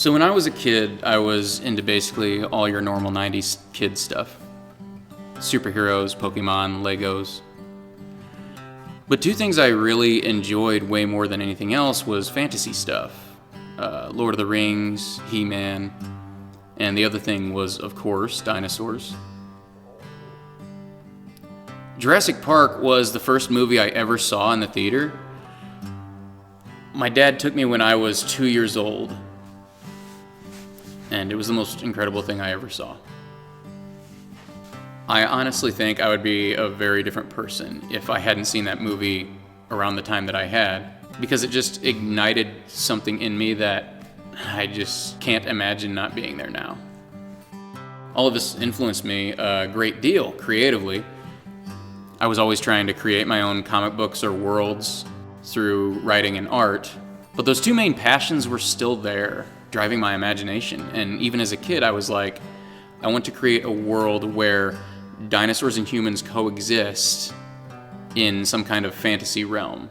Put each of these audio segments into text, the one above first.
So when I was a kid, I was into basically all your normal 90s kid stuff. Superheroes, Pokemon, Legos. But two things I really enjoyed way more than anything else was fantasy stuff. Lord of the Rings, He-Man, and the other thing was, of course, dinosaurs. Jurassic Park was the first movie I ever saw in the theater. My dad took me when I was 2 years old, and it was the most incredible thing I ever saw. I honestly think I would be a very different person if I hadn't seen that movie around the time that I had, because it just ignited something in me that I just can't imagine not being there now. All of this influenced me a great deal creatively. I was always trying to create my own comic books or worlds through writing and art, but those two main passions were still there, driving my imagination. And even as a kid, I was like, I want to create a world where dinosaurs and humans coexist in some kind of fantasy realm.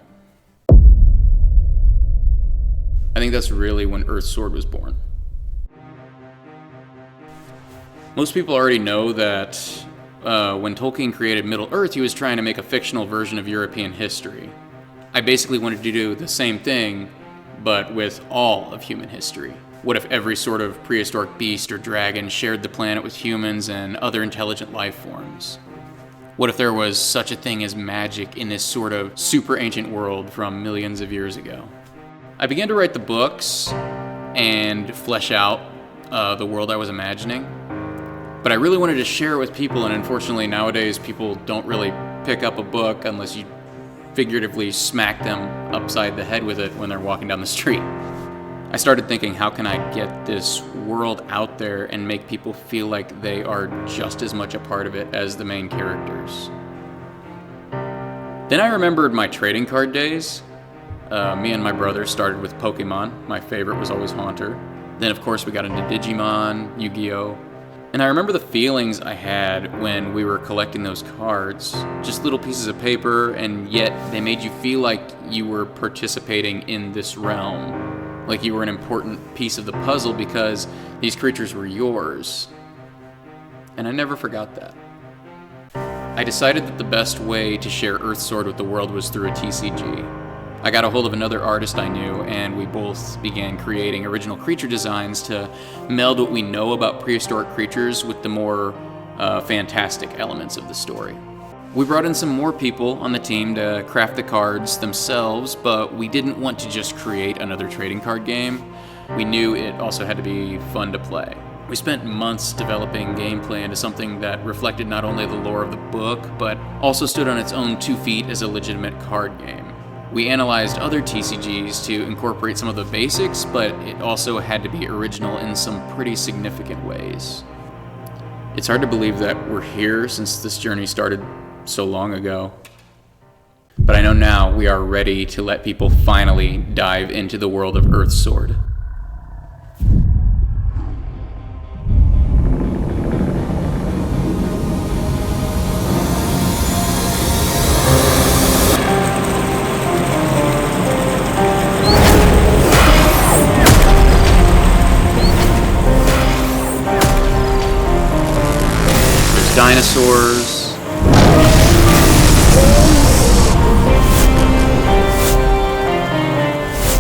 I think that's really when Earthsword was born. Most people already know that when Tolkien created Middle-earth, he was trying to make a fictional version of European history. I basically wanted to do the same thing, but with all of human history. What if every sort of prehistoric beast or dragon shared the planet with humans and other intelligent life forms? What if there was such a thing as magic in this sort of super ancient world from millions of years ago? I began to write the books and flesh out the world I was imagining, but I really wanted to share it with people, and unfortunately nowadays people don't really pick up a book unless you figuratively smack them upside the head with it when they're walking down the street. I started thinking, how can I get this world out there and make people feel like they are just as much a part of it as the main characters? Then I remembered my trading card days. Me and my brother started with Pokemon. My favorite was always Haunter. Then of course we got into Digimon, Yu-Gi-Oh! And I remember the feelings I had when we were collecting those cards. Just little pieces of paper, and yet they made you feel like you were participating in this realm. Like you were an important piece of the puzzle because these creatures were yours. And I never forgot that. I decided that the best way to share Earthsword with the world was through a TCG. I got a hold of another artist I knew, and we both began creating original creature designs to meld what we know about prehistoric creatures with the more fantastic elements of the story. We brought in some more people on the team to craft the cards themselves, but we didn't want to just create another trading card game. We knew it also had to be fun to play. We spent months developing gameplay into something that reflected not only the lore of the book, but also stood on its own 2 feet as a legitimate card game. We analyzed other TCGs to incorporate some of the basics, but it also had to be original in some pretty significant ways. It's hard to believe that we're here since this journey started so long ago. But I know now we are ready to let people finally dive into the world of Earthsword. Dinosaurs.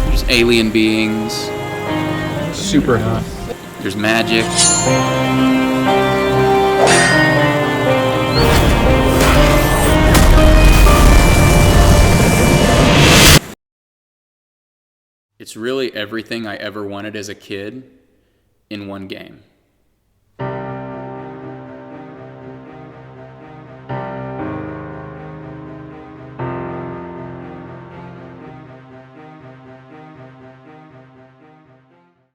There's alien beings. Super hot. There's magic. It's really everything I ever wanted as a kid in one game.